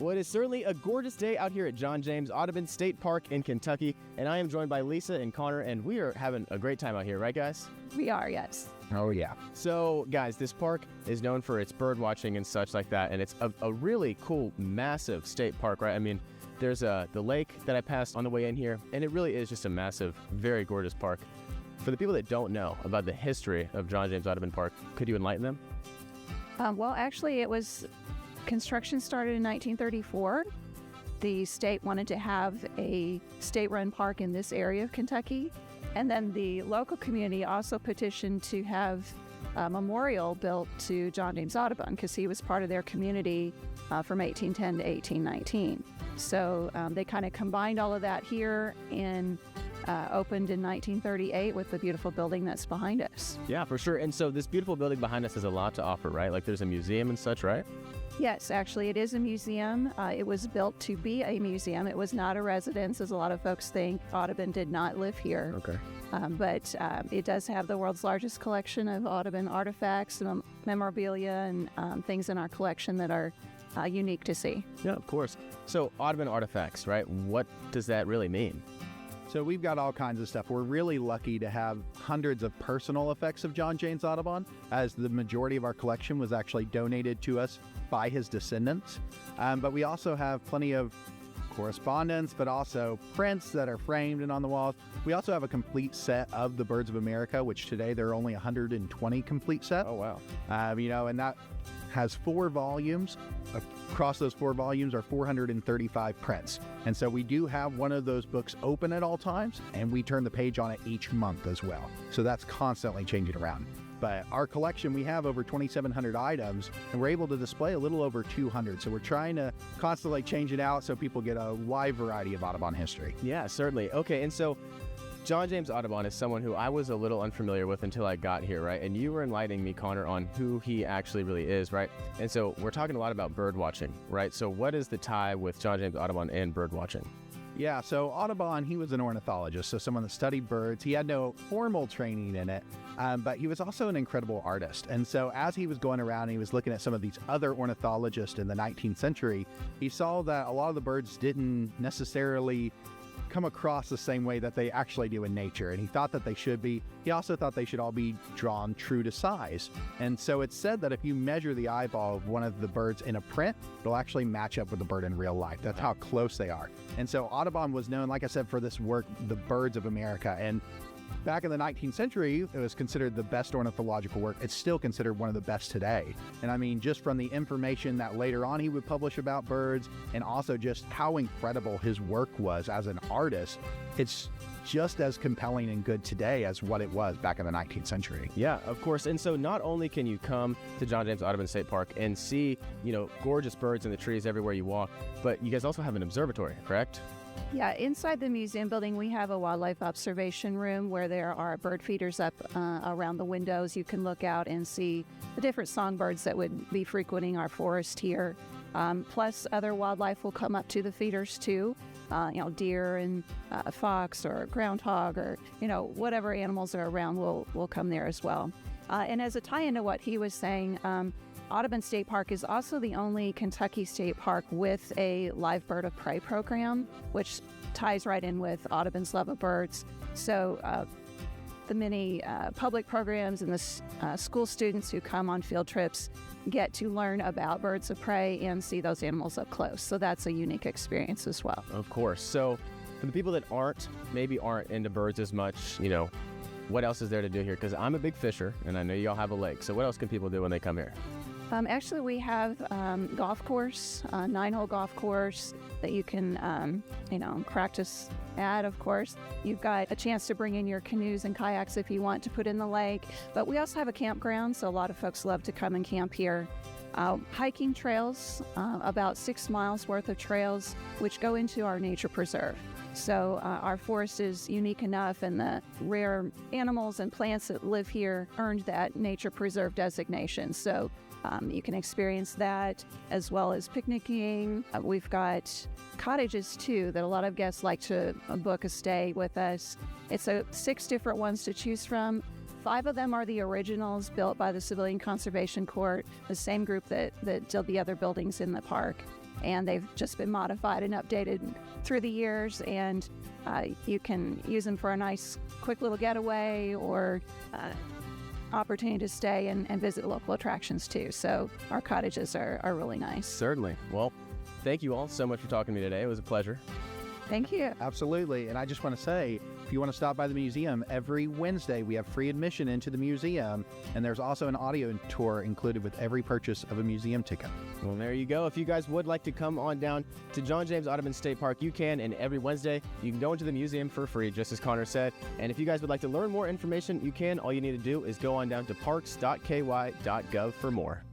Well, it is certainly a gorgeous day out here at John James Audubon State Park in Kentucky, and I am joined by Lisa and Connor, and we are having a great time out here, right, guys? We are, yes. Oh, yeah. So, guys, this park is known for its bird watching and such like that, and it's a really cool, massive state park, right? I mean, there's the lake that I passed on the way in here, and it really is just a massive, very gorgeous park. For the people that don't know about the history of John James Audubon Park, could you enlighten them? Well, actually, construction started in 1934. The state wanted to have a state-run park in this area of Kentucky. And then the local community also petitioned to have a memorial built to John James Audubon because he was part of their community from 1810 to 1819. So they kind of combined all of that here and opened in 1938 with the beautiful building that's behind us. Yeah, for sure. And so this beautiful building behind us has a lot to offer, right? Like there's a museum and such, right? Yes, actually, it is a museum. It was built to be a museum. It was not a residence, as a lot of folks think. Audubon did not live here. Okay. But it does have the world's largest collection of Audubon artifacts, memorabilia, and things in our collection that are unique to see. Yeah, of course. So Audubon artifacts, right? What does that really mean? So we've got all kinds of stuff. We're really lucky to have hundreds of personal effects of John James Audubon, as the majority of our collection was actually donated to us by his descendants. But we also have plenty of correspondence, but also prints that are framed and on the walls. We also have a complete set of the birds of America, which today there are only 120 complete sets. Oh, wow. And that has 4 volumes. Across those 4 volumes are 435 prints. And so we do have one of those books open at all times, and we turn the page on it each month as well. So that's constantly changing around. But our collection, we have over 2,700 items, and we're able to display a little over 200. So we're trying to constantly change it out so people get a wide variety of Audubon history. Yeah, certainly. Okay, and so John James Audubon is someone who I was a little unfamiliar with until I got here, right? And you were enlightening me, Connor, on who he actually really is, right? And so we're talking a lot about bird watching, right? So what is the tie with John James Audubon and bird watching? Yeah, so Audubon, he was an ornithologist, so someone that studied birds. He had no formal training in it, but he was also an incredible artist. And so as he was going around and he was looking at some of these other ornithologists in the 19th century, he saw that a lot of the birds didn't necessarily come across the same way that they actually do in nature, and he thought that they should be. He also thought they should all be drawn true to size. And so it's said that if you measure the eyeball of one of the birds in a print, it'll actually match up with the bird in real life. That's how close they are. And so Audubon was known, like I said, for this work, The Birds of America. And back in the 19th century, it was considered the best ornithological work. It's still considered one of the best today. And I mean, just from the information that later on he would publish about birds, and also just how incredible his work was as an artist, it's just as compelling and good today as what it was back in the 19th century. Yeah, of course. And so not only can you come to John James Audubon State Park and see, gorgeous birds in the trees everywhere you walk, but you guys also have an observatory, correct? Yeah, inside the museum building, we have a wildlife observation room where there are bird feeders up around the windows. You can look out and see the different songbirds that would be frequenting our forest here. Plus, other wildlife will come up to the feeders too. Deer and fox or groundhog or, whatever animals are around will come there as well. And as a tie-in to what he was saying, Audubon State Park is also the only Kentucky state park with a live bird of prey program, which ties right in with Audubon's love of birds. So the many public programs and the school students who come on field trips get to learn about birds of prey and see those animals up close. So that's a unique experience as well. Of course. So for the people that aren't into birds as much, what else is there to do here? Because I'm a big fisher, and I know y'all have a lake. So what else can people do when they come here? Actually, we have golf course, 9-hole golf course that you can, practice at, of course. You've got a chance to bring in your canoes and kayaks if you want to put in the lake. But we also have a campground, so a lot of folks love to come and camp here. Hiking trails, about 6 miles worth of trails, which go into our nature preserve. So our forest is unique enough, and the rare animals and plants that live here earned that nature preserve designation. So you can experience that, as well as picnicking. We've got cottages too that a lot of guests like to book a stay with us. It's 6 different ones to choose from. 5 of them are the originals built by the Civilian Conservation Corps, the same group that did the other buildings in the park. and they've just been modified and updated through the years, and you can use them for a nice quick little getaway or opportunity to stay and visit local attractions too. So our cottages are really nice. Certainly. Well, thank you all so much for talking to me today. It was a pleasure. Thank you. Absolutely. And I just want to say, if you want to stop by the museum, every Wednesday we have free admission into the museum, and there's also an audio tour included with every purchase of a museum ticket. Well, there you go. If you guys would like to come on down to John James Audubon State Park, you can, and every Wednesday you can go into the museum for free, just as Connor said. And if you guys would like to learn more information, you can. All you need to do is go on down to parks.ky.gov for more.